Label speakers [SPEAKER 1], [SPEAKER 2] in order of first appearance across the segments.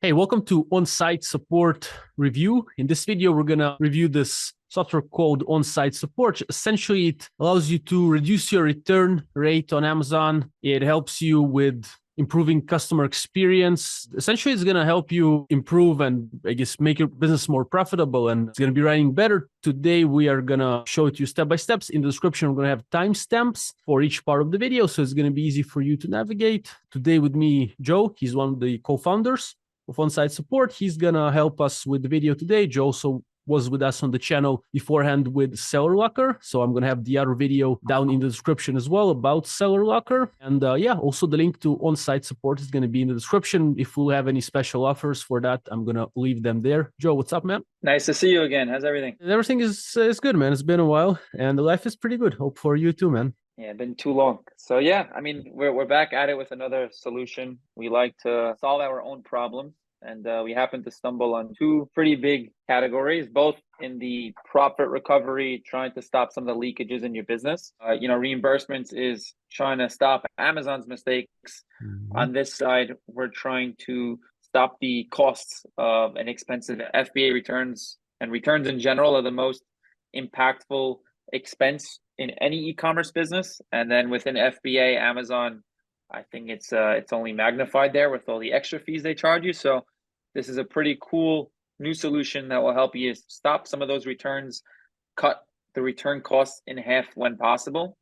[SPEAKER 1] Hey, welcome to On-Site Support Review. In this video, we're going to review this software called On-Site Support. Essentially, it allows you to reduce your return rate on Amazon. It helps you with improving customer experience. Essentially, it's going to help you improve and, make your business more profitable, and it's going to be running better. Today, we are going to show it to you step by steps. In the description, we're going to have timestamps for each part of the video, so it's going to be easy for you to navigate. Today with me, Joe. He's one of the co-founders of On-Site Support. He's gonna help us with the video today. Joe also was with us on the channel beforehand with Seller Locker, so I'm gonna have the other video down in the description as well about Seller Locker. And also the link to On-Site Support is gonna be in the description. If we'll have any special offers for that, I'm gonna leave them there. Joe, what's up, man?
[SPEAKER 2] Nice to see you again. How's everything?
[SPEAKER 1] Everything is good, man. It's been a while, and the life is pretty good. Hope for you too, man.
[SPEAKER 2] Yeah, been too long. So yeah, I mean, we're back at it with another solution. We like to solve our own problems, and we happen to stumble on two pretty big categories, both in the profit recovery, trying to stop some of the leakages in your business. Reimbursements is trying to stop Amazon's mistakes.
[SPEAKER 1] Mm-hmm.
[SPEAKER 2] On this side, we're trying to stop the costs of an expensive FBA returns, and returns in general are the most impactful expense in any e-commerce business. And then within FBA, Amazon, I think it's only magnified there with all the extra fees they charge you. So this is a pretty cool new solution that will help you stop some of those returns, cut the return costs in half when possible,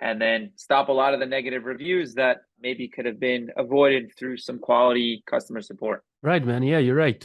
[SPEAKER 2] and then stop a lot of the negative reviews that maybe could have been avoided through some quality customer support.
[SPEAKER 1] Right, man. Yeah, you're right.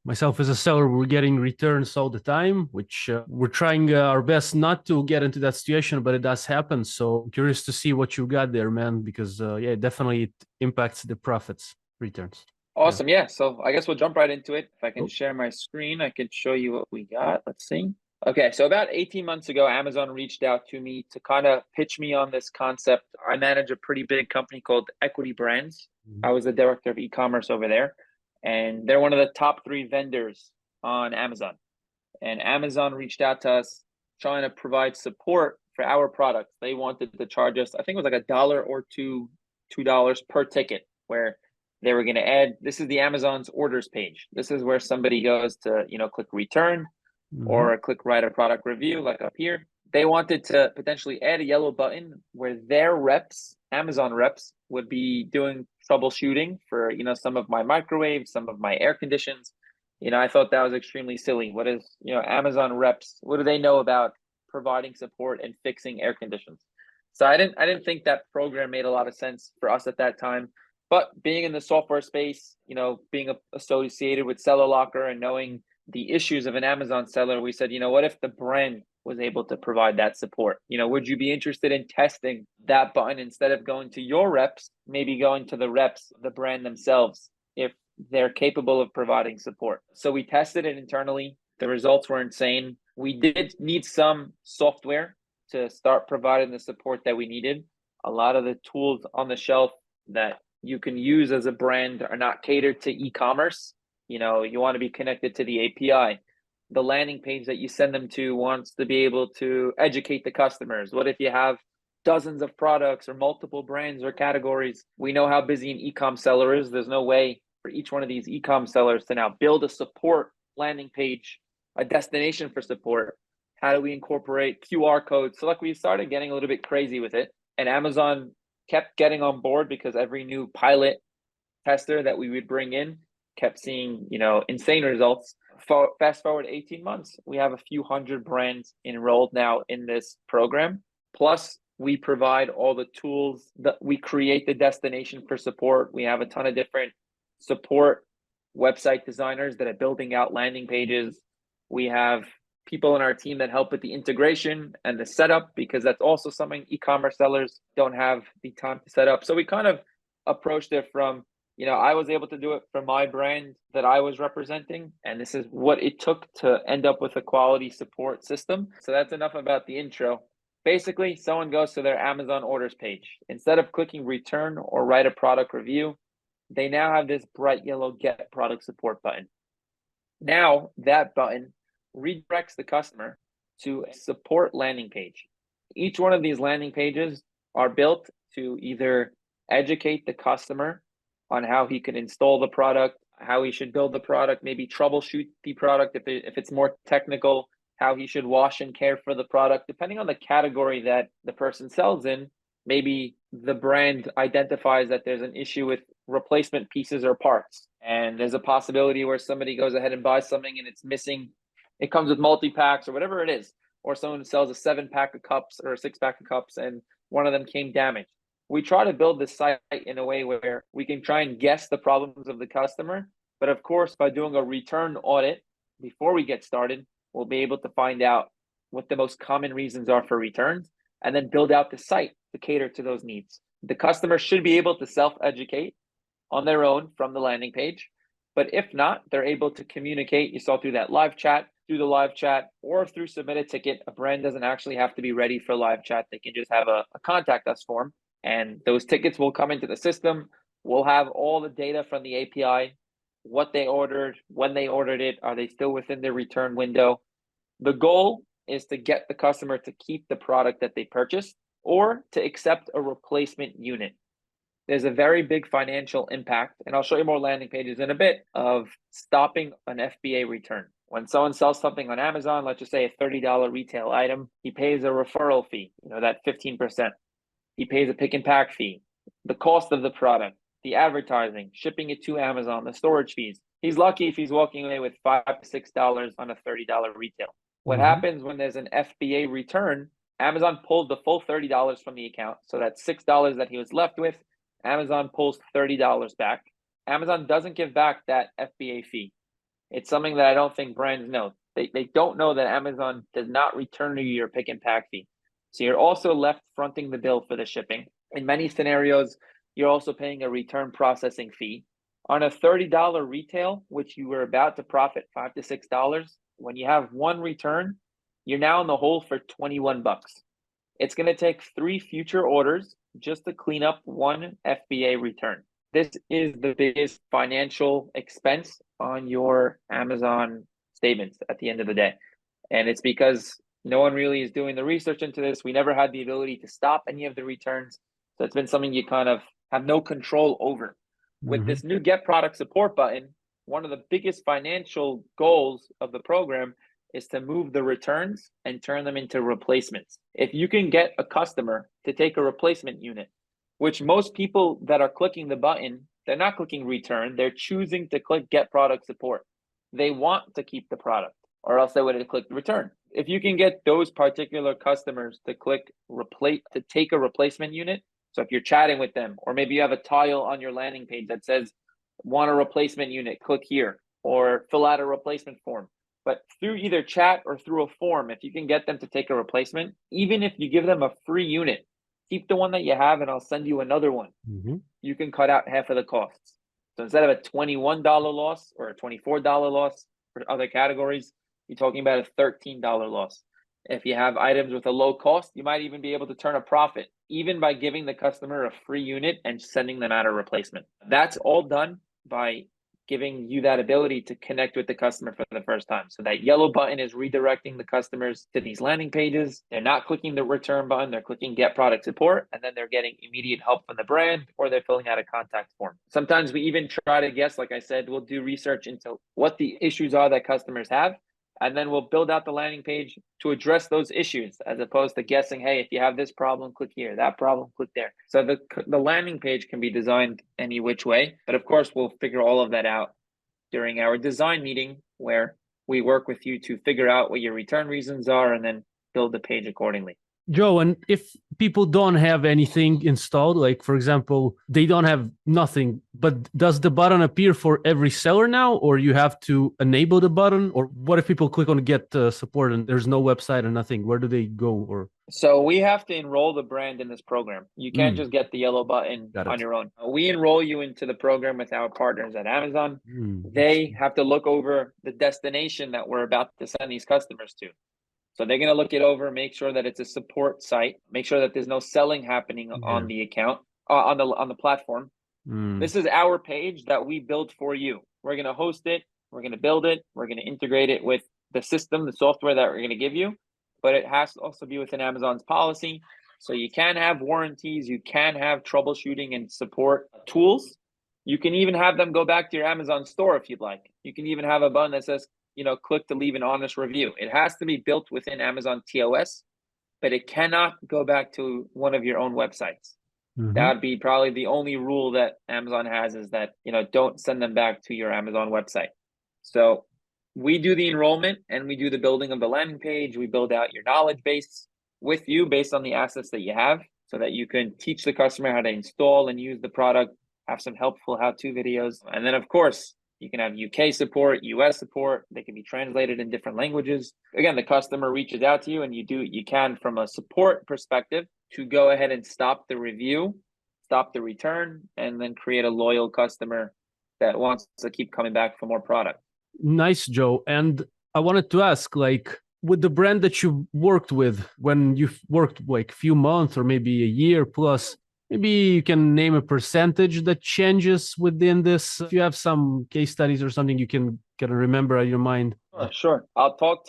[SPEAKER 1] Myself as a seller, we're getting returns all the time, which we're trying our best not to get into that situation, but it does happen. So I'm curious to see what you got there, man, because definitely it impacts the profits returns.
[SPEAKER 2] Awesome. Yeah. So I guess we'll jump right into it. If I can share my screen, I can show you what we got. Let's see. Okay, so about 18 months ago, Amazon reached out to me to kind of pitch me on this concept. I manage a pretty big company called Equity Brands.
[SPEAKER 1] Mm-hmm.
[SPEAKER 2] I was the director of e-commerce over there, and they're one of the top 3 vendors on Amazon. And Amazon reached out to us trying to provide support for our products. They wanted to charge us, I think it was like $1 or $2 per ticket, where they were going to add, this is the Amazon's orders page. This is where somebody goes to, click return, or click write a product review, like up here. They wanted to potentially add a yellow button where their reps, Amazon reps, would be doing troubleshooting for, some of my microwaves, some of my air conditions. I thought that was extremely silly. What is, Amazon reps, what do they know about providing support and fixing air conditions? So I didn't think that program made a lot of sense for us at that time. But being in the software space, being associated with Seller Locker and knowing the issues of an Amazon seller, we said, what if the brand was able to provide that support? Would you be interested in testing that button instead of going to your reps, maybe going to the reps, the brand themselves, if they're capable of providing support? So we tested it internally. The results were insane. We did need some software to start providing the support that we needed. A lot of the tools on the shelf that you can use as a brand are not catered to e-commerce. You want to be connected to the API. The landing page that you send them to wants to be able to educate the customers. What if you have dozens of products or multiple brands or categories? We know how busy an e-com seller is. There's no way for each one of these e-com sellers to now build a support landing page, a destination for support. How do we incorporate QR codes? So we started getting a little bit crazy with it, and Amazon kept getting on board because every new pilot tester that we would bring in kept seeing, insane results. Fast forward 18 months, we have a few hundred brands enrolled now in this program. Plus, we provide all the tools that we create the destination for support. We have a ton of different support website designers that are building out landing pages. We have people in our team that help with the integration and the setup, because that's also something e-commerce sellers don't have the time to set up. So we kind of approached it from, I was able to do it for my brand that I was representing, and this is what it took to end up with a quality support system. So that's enough about the intro. Basically, someone goes to their Amazon orders page. Instead of clicking return or write a product review, they now have this bright yellow get product support button. Now that button redirects the customer to a support landing page. Each one of these landing pages are built to either educate the customer on how he can install the product, how he should build the product, maybe troubleshoot the product if it's more technical, how he should wash and care for the product, depending on the category that the person sells in. Maybe the brand identifies that there's an issue with replacement pieces or parts, and there's a possibility where somebody goes ahead and buys something and it's missing. It comes with multi-packs or whatever it is, or someone sells a 7-pack of cups or a 6-pack of cups and one of them came damaged. We try to build the site in a way where we can try and guess the problems of the customer. But of course, by doing a return audit before we get started, we'll be able to find out what the most common reasons are for returns and then build out the site to cater to those needs. The customer should be able to self-educate on their own from the landing page. But if not, they're able to communicate. You saw through that live chat, through the live chat, or through submit a ticket. A brand doesn't actually have to be ready for live chat. They can just have a contact us form, and those tickets will come into the system. We'll have all the data from the API, what they ordered, when they ordered it, are they still within their return window? The goal is to get the customer to keep the product that they purchased or to accept a replacement unit. There's a very big financial impact, and I'll show you more landing pages in a bit, of stopping an FBA return. When someone sells something on Amazon, let's just say a $30 retail item, he pays a referral fee, that 15%. He pays a pick and pack fee, the cost of the product, the advertising, shipping it to Amazon, the storage fees. He's lucky if he's walking away with $5 to $6 on a $30 retail. What happens when there's an FBA return? Amazon pulls the full $30 from the account. So that's $6 that he was left with. Amazon pulls $30 back. Amazon doesn't give back that FBA fee. It's something that I don't think brands know. They don't know that Amazon does not return you your pick and pack fee. So you're also left fronting the bill for the shipping. In many scenarios, you're also paying a return processing fee. On a $30 retail, which you were about to profit $5 to $6, when you have one return, you're now in the hole for $21. It's going to take 3 future orders just to clean up one FBA return. This is the biggest financial expense on your Amazon statements at the end of the day. And it's because no one really is doing the research into this. We never had the ability to stop any of the returns. So it's been something you kind of have no control over. With this new Get Product Support button, one of the biggest financial goals of the program is to move the returns and turn them into replacements. If you can get a customer to take a replacement unit, which most people that are clicking the button, they're not clicking return, they're choosing to click Get Product Support. They want to keep the product, or else they would have clicked return. If you can get those particular customers to click replace, to take a replacement unit, so if you're chatting with them, or maybe you have a tile on your landing page that says, want a replacement unit, click here, or fill out a replacement form. But through either chat or through a form, if you can get them to take a replacement, even if you give them a free unit, keep the one that you have and I'll send you another one. You can cut out half of the costs. So instead of a $21 loss or a $24 loss for other categories, you're talking about a $13 loss. If you have items with a low cost, you might even be able to turn a profit, even by giving the customer a free unit and sending them out a replacement. That's all done by giving you that ability to connect with the customer for the first time. So that yellow button is redirecting the customers to these landing pages. They're not clicking the return button, they're clicking Get Product Support, and then they're getting immediate help from the brand, or they're filling out a contact form. Sometimes we even try to guess, like I said, we'll do research into what the issues are that customers have, and then we'll build out the landing page to address those issues, as opposed to guessing, hey, if you have this problem, click here, that problem, click there. So the landing page can be designed any which way. But of course, we'll figure all of that out during our design meeting, where we work with you to figure out what your return reasons are and then build the page accordingly.
[SPEAKER 1] Joe, and if people don't have anything installed, like for example, they don't have nothing, but does the button appear for every seller now, or you have to enable the button? Or what if people click on Get Support and there's no website or nothing? Where do they go? Or
[SPEAKER 2] so we have to enroll the brand in this program. You can't just get the yellow button on your own. We enroll you into the program with our partners at Amazon. They have to look over the destination that we're about to send these customers to. So they're going to look it over, make sure that it's a support site, make sure that there's no selling happening on the account, on the platform. This is our page that we built for you. We're going to host it. We're going to build it. We're going to integrate it with the system, the software that we're going to give you. But it has to also be within Amazon's policy. So you can have warranties. You can have troubleshooting and support tools. You can even have them go back to your Amazon store if you'd like. You can even have a button that says, click to leave an honest review. It has to be built within Amazon TOS, but it cannot go back to one of your own websites. That would be probably the only rule that Amazon has, is that, don't send them back to your Amazon website. So we do the enrollment and we do the building of the landing page. We build out your knowledge base with you based on the assets that you have, so that you can teach the customer how to install and use the product, have some helpful how-to videos. And then, of course, you can have UK support, US support. They can be translated in different languages. Again, the customer reaches out to you and you do what you can from a support perspective to go ahead and stop the review, stop the return, and then create a loyal customer that wants to keep coming back for more product.
[SPEAKER 1] Nice, Joe. And I wanted to ask, like, with the brand that you worked with, when you've worked like a few months or maybe a year plus, maybe you can name a percentage that changes within this. If you have some case studies or something you can remember in your mind.
[SPEAKER 2] Sure. I'll talk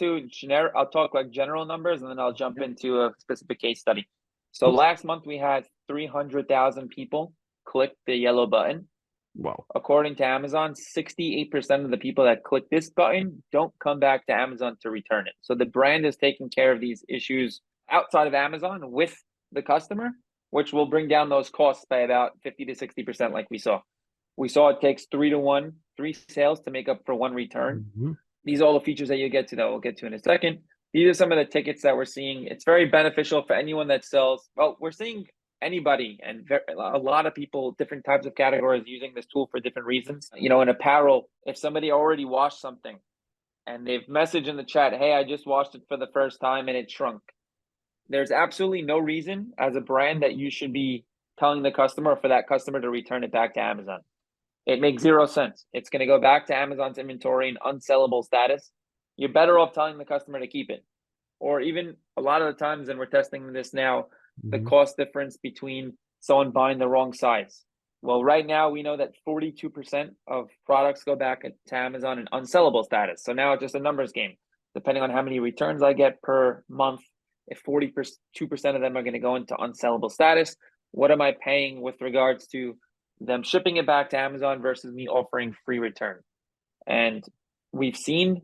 [SPEAKER 2] like general numbers, and then I'll jump into a specific case study. So last month we had 300,000 people click the yellow button.
[SPEAKER 1] Wow.
[SPEAKER 2] According to Amazon, 68% of the people that click this button don't come back to Amazon to return it. So the brand is taking care of these issues outside of Amazon with the customer, which will bring down those costs by about 50 to 60%, like we saw. We saw it takes 3 sales to make up for 1 return. These are all the features that you get to that we'll get to in a second. These are some of the tickets that we're seeing. It's very beneficial for anyone that sells. Well, we're seeing anybody and a lot of people, different types of categories, using this tool for different reasons. In apparel, if somebody already washed something and they've messaged in the chat, hey, I just washed it for the first time and it shrunk. There's absolutely no reason as a brand that you should be telling the customer, for that customer to return it back to Amazon. It makes zero sense. It's going to go back to Amazon's inventory in unsellable status. You're better off telling the customer to keep it. Or even a lot of the times, and we're testing this now, the cost difference between someone buying the wrong size. Well, right now we know that 42% of products go back to Amazon in unsellable status. So now it's just a numbers game. Depending on how many returns I get per month, if 42% of them are going to go into unsellable status, what am I paying with regards to them shipping it back to Amazon versus me offering free return? And we've seen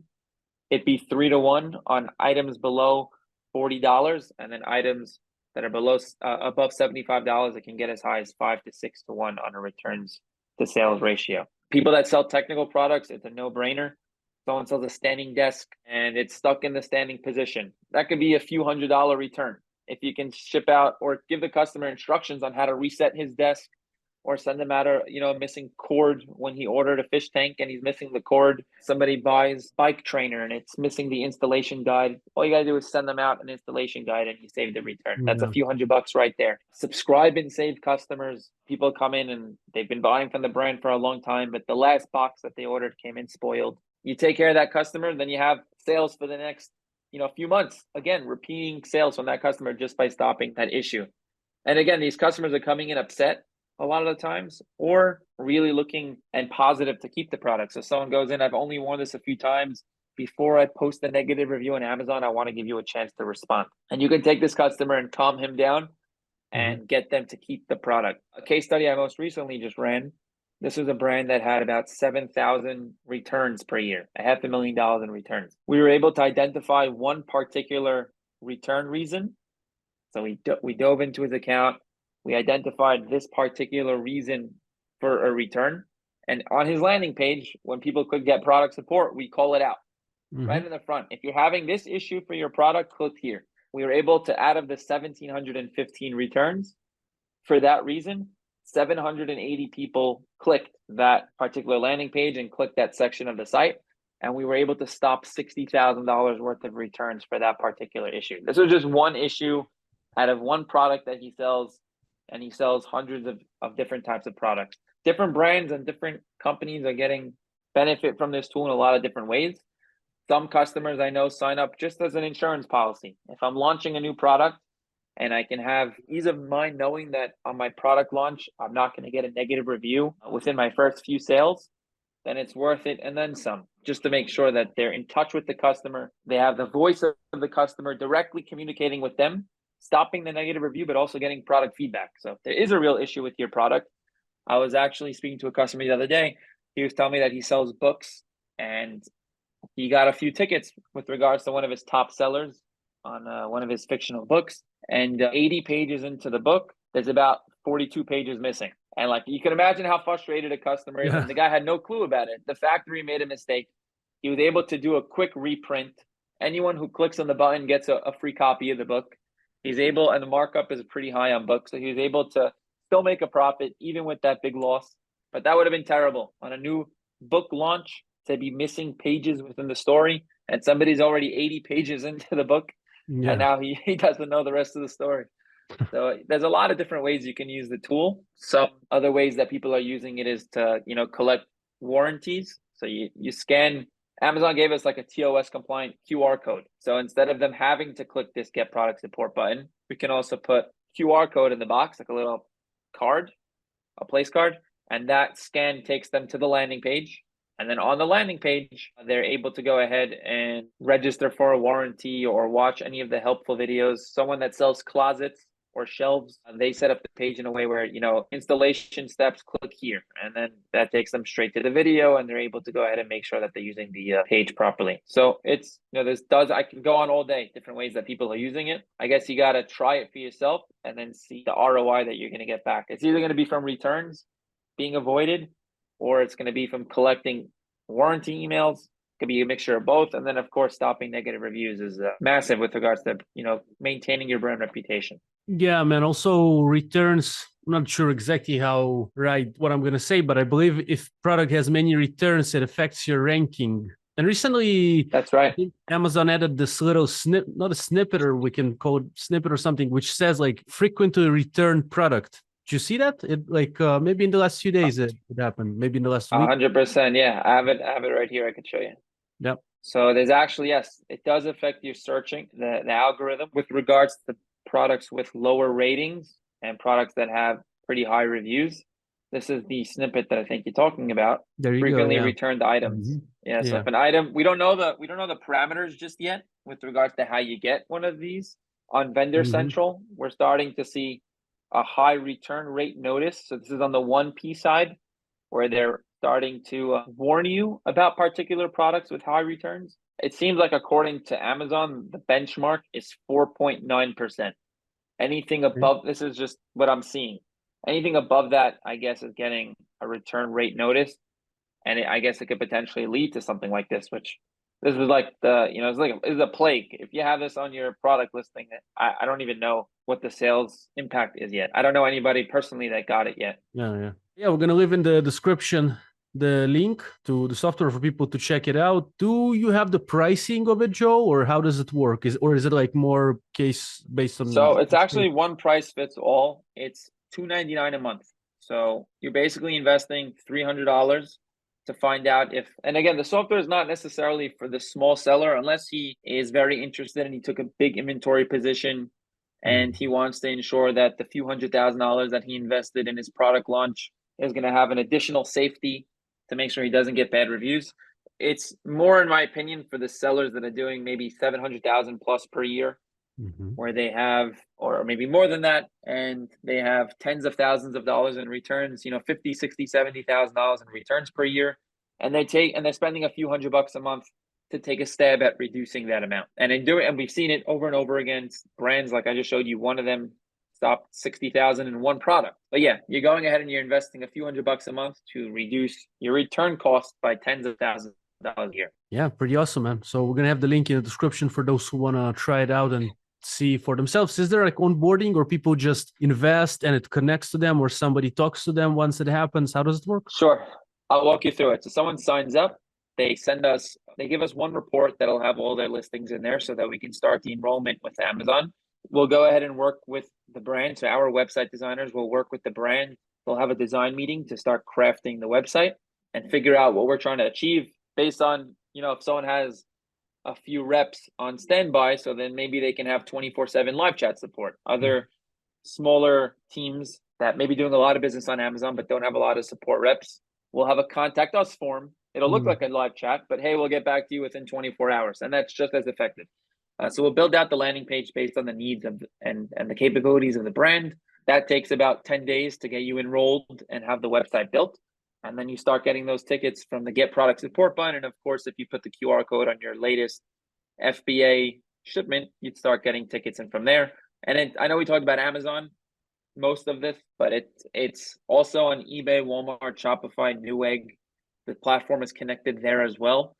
[SPEAKER 2] it be 3 to 1 on items below $40, and then items that are below above $75, it can get as high as 5 to 6 to 1 on a returns to sales ratio. People that sell technical products, it's a no-brainer. Someone sells a standing desk and it's stuck in the standing position. That could be a few $100 return. If you can ship out or give the customer instructions on how to reset his desk, or send them out a missing cord when he ordered a fish tank and he's missing the cord. Somebody buys bike trainer and it's missing the installation guide. All you gotta do is send them out an installation guide and you save the return. That's a few $100 right there. Subscribe and save customers. People come in and they've been buying from the brand for a long time, but the last box that they ordered came in spoiled. You take care of that customer, then you have sales for the next few months. Again, repeating sales from that customer just by stopping that issue. And again, these customers are coming in upset a lot of the times, or really looking and positive to keep the product. So someone goes in, I've only worn this a few times. Before I post a negative review on Amazon, I want to give you a chance to respond. And you can take this customer and calm him down and get them to keep the product. A case study I most recently just ran, this was a brand that had about 7,000 returns per year, $500,000 in returns. We were able to identify one particular return reason. So we dove into his account. We identified this particular reason for a return. And on his landing page, when people could get product support, we call it out right in the front. If you're having this issue for your product, click here. We were able to, out of the 1,715 returns, for that reason, 780 people clicked that particular landing page and clicked that section of the site. And we were able to stop $60,000 worth of returns for that particular issue. This was just one issue out of one product that he sells. And he sells hundreds of different types of products. Different brands and different companies are getting benefit from this tool in a lot of different ways. Some customers I know sign up just as an insurance policy. If I'm launching a new product and I can have ease of mind knowing that on my product launch, I'm not going to get a negative review within my first few sales, then it's worth it and then some, just to make sure that they're in touch with the customer. They have the voice of the customer directly communicating with them, stopping the negative review, but also getting product feedback. So if there is a real issue with your product, I was actually speaking to a customer the other day. He was telling me that he sells books, and he got a few tickets with regards to one of his top sellers on one of his fictional books. And 80 pages into the book, there's about 42 pages missing. And like, you can imagine how frustrated a customer is.
[SPEAKER 1] Yeah.
[SPEAKER 2] And the guy had no clue about it. The factory made a mistake. He was able to do a quick reprint. Anyone who clicks on the button gets a free copy of the book. He's able, and the markup is pretty high on books. So he was able to still make a profit, even with that big loss. But that would have been terrible on a new book launch to be missing pages within the story. And somebody's already 80 pages into the book.
[SPEAKER 1] Yeah.
[SPEAKER 2] And now he doesn't know the rest of the story. So there's a lot of different ways you can use the tool. Some other ways that people are using it is to, collect warranties. So you scan. Amazon gave us like a TOS compliant QR code. So instead of them having to click this get product support button, we can also put QR code in the box, like a little card, a place card, and that scan takes them to the landing page. And then on the landing page, they're able to go ahead and register for a warranty or watch any of the helpful videos. Someone that sells closets or shelves, they set up the page in a way where, installation steps, click here. And then that takes them straight to the video, and they're able to go ahead and make sure that they're using the page properly. So it's, I can go on all day, different ways that people are using it. I guess you got to try it for yourself and then see the ROI that you're going to get back. It's either going to be from returns being avoided, or it's going to be from collecting warranty emails. Could be a mixture of both. And then, of course, stopping negative reviews is massive with regards to, maintaining your brand reputation.
[SPEAKER 1] Yeah, man. Also, returns. I'm not sure exactly what I'm going to say, but I believe if product has many returns, it affects your ranking. And recently,
[SPEAKER 2] that's right,
[SPEAKER 1] Amazon added this little not a snippet, or we can call it snippet or something, which says like frequently returned product. Did you see that? It maybe in the last few days it happened. Maybe in the last week.
[SPEAKER 2] 100%. Yeah, I have it right here. I could show you.
[SPEAKER 1] Yep.
[SPEAKER 2] So there's actually, yes, it does affect your searching, the algorithm with regards to products with lower ratings and products that have pretty high reviews. This is the snippet that I think you're talking about.
[SPEAKER 1] There you
[SPEAKER 2] Frequently
[SPEAKER 1] go, yeah.
[SPEAKER 2] returned items.
[SPEAKER 1] Mm-hmm.
[SPEAKER 2] Yeah. So if an item, we don't know the parameters just yet with regards to how you get one of these on Vendor Central. We're starting to see a high return rate notice. So this is on the 1P side, where they're starting to warn you about particular products with high returns. It seems like, according to Amazon, the benchmark is 4.9%. Anything above, this is just what I'm seeing. Anything above that, I guess, is getting a return rate notice. And I guess it could potentially lead to something like this, which this was like it's a plague. If you have this on your product listing, I don't even know what the sales impact is yet. I don't know anybody personally that got it yet.
[SPEAKER 1] Yeah. We're going to leave in the description the link to the software for people to check it out. Do you have the pricing of it, Joe, or how does it work? Is it like more case based on?
[SPEAKER 2] So it's actually one price fits all. It's $2.99 a month. So you're basically investing $300 to find out if, and again, the software is not necessarily for the small seller unless he is very interested and he took a big inventory position and he wants to ensure that the few $100,000 that he invested in his product launch is going to have an additional safety to make sure he doesn't get bad reviews. It's more, in my opinion, for the sellers that are doing maybe 700,000 plus per year, where they have, or maybe more than that, and they have tens of thousands of dollars in returns, $50,000, $60,000, $70,000 in returns per year. And they're spending a few $100 a month to take a stab at reducing that amount. And and we've seen it over and over again. Brands like I just showed you, one of them stopped 60,000 in one product. But yeah, you're going ahead and you're investing a few $100 a month to reduce your return cost by tens of thousands of dollars a year.
[SPEAKER 1] Yeah, pretty awesome, man. So we're gonna have the link in the description for those who wanna try it out and see for themselves. Is there like onboarding, or people just invest and it connects to them, or somebody talks to them once it happens? How does it work?
[SPEAKER 2] Sure, I'll walk you through it. So someone signs up, they give us one report that'll have all their listings in there so that we can start the enrollment with Amazon. We'll go ahead and work with the brand. So our website designers will work with the brand. They'll have a design meeting to start crafting the website and figure out what we're trying to achieve based on, if someone has a few reps on standby, so then maybe they can have 24/7 live chat support. Other smaller teams that may be doing a lot of business on Amazon but don't have a lot of support reps will have a contact us form. It'll look like a live chat, but hey, we'll get back to you within 24 hours. And that's just as effective. So we'll build out the landing page based on the needs of and the capabilities of the brand. That takes about 10 days to get you enrolled and have the website built. And then you start getting those tickets from the Get Product Support button. And of course, if you put the QR code on your latest FBA shipment, you'd start getting tickets in from there. And I know we talked about Amazon most of this, but it's also on eBay, Walmart, Shopify, Newegg. The platform is connected there as well.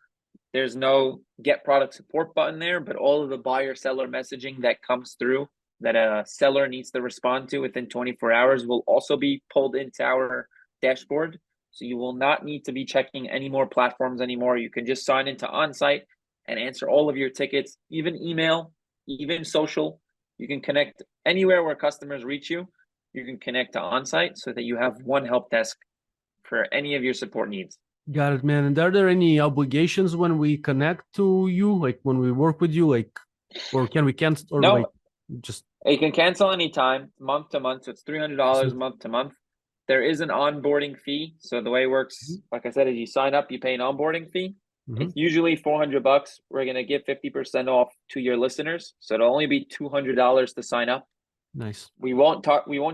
[SPEAKER 2] There's no Get Product Support button there, but all of the buyer-seller messaging that comes through that a seller needs to respond to within 24 hours will also be pulled into our dashboard. So you will not need to be checking any more platforms anymore. You can just sign into OnSite and answer all of your tickets, even email, even social. You can connect anywhere where customers reach you. You can connect to OnSite so that you have one help desk for any of your support needs.
[SPEAKER 1] Got it, man. And are there any obligations when we connect to you, like when we work with you, like, or can we cancel, or
[SPEAKER 2] No,
[SPEAKER 1] like just?
[SPEAKER 2] you can cancel anytime, month to month. So it's $300 month to month. There is an onboarding fee. So the way it works, like I said, is you sign up, you pay an onboarding fee. It's usually $400. We're gonna give 50% off to your listeners, so it'll only be $200 to sign up.
[SPEAKER 1] Nice.
[SPEAKER 2] We won't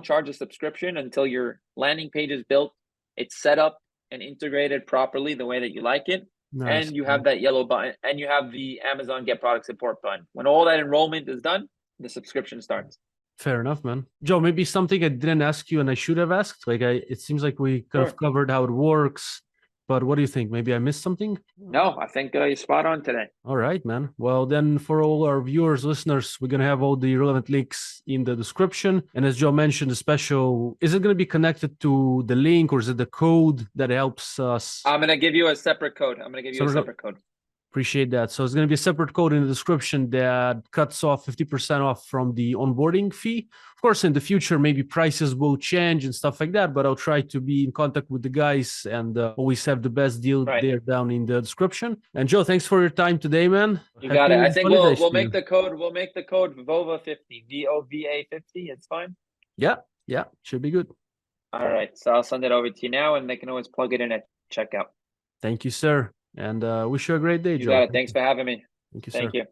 [SPEAKER 2] charge a subscription until your landing page is built, it's set up and integrated properly the way that you like it.
[SPEAKER 1] Nice.
[SPEAKER 2] And you have that yellow button, and you have the Amazon Get Product Support button. When all that enrollment is done, the subscription starts.
[SPEAKER 1] Fair enough, man. Joe, maybe something I didn't ask you and I should have asked. Like, it seems like we kind of covered how it works, but what do you think? Maybe I missed something?
[SPEAKER 2] No, I think you're spot on today.
[SPEAKER 1] All right, man. Well, then for all our viewers, listeners, we're going to have all the relevant links in the description. And as Joe mentioned, the special, is it going to be connected to the link, or is it the code that helps us?
[SPEAKER 2] I'm going to give you a separate code.
[SPEAKER 1] Appreciate that. So it's going to be a separate code in the description that cuts off 50% off from the onboarding fee. Of course, in the future, maybe prices will change and stuff like that, but I'll try to be in contact with the guys and always have the best deal there down in the description. And Joe, thanks for your time today, man.
[SPEAKER 2] You got it. I think we'll make the code. We'll make the code VOVA50, VOVA 50. It's fine.
[SPEAKER 1] Yeah, should be good.
[SPEAKER 2] All right. So I'll send it over to you now, and they can always plug it in at checkout.
[SPEAKER 1] Thank you, sir. And wish you a great day, Joe.
[SPEAKER 2] You got it. Thanks for having me.
[SPEAKER 1] Thank you,
[SPEAKER 2] Thank
[SPEAKER 1] sir.
[SPEAKER 2] you.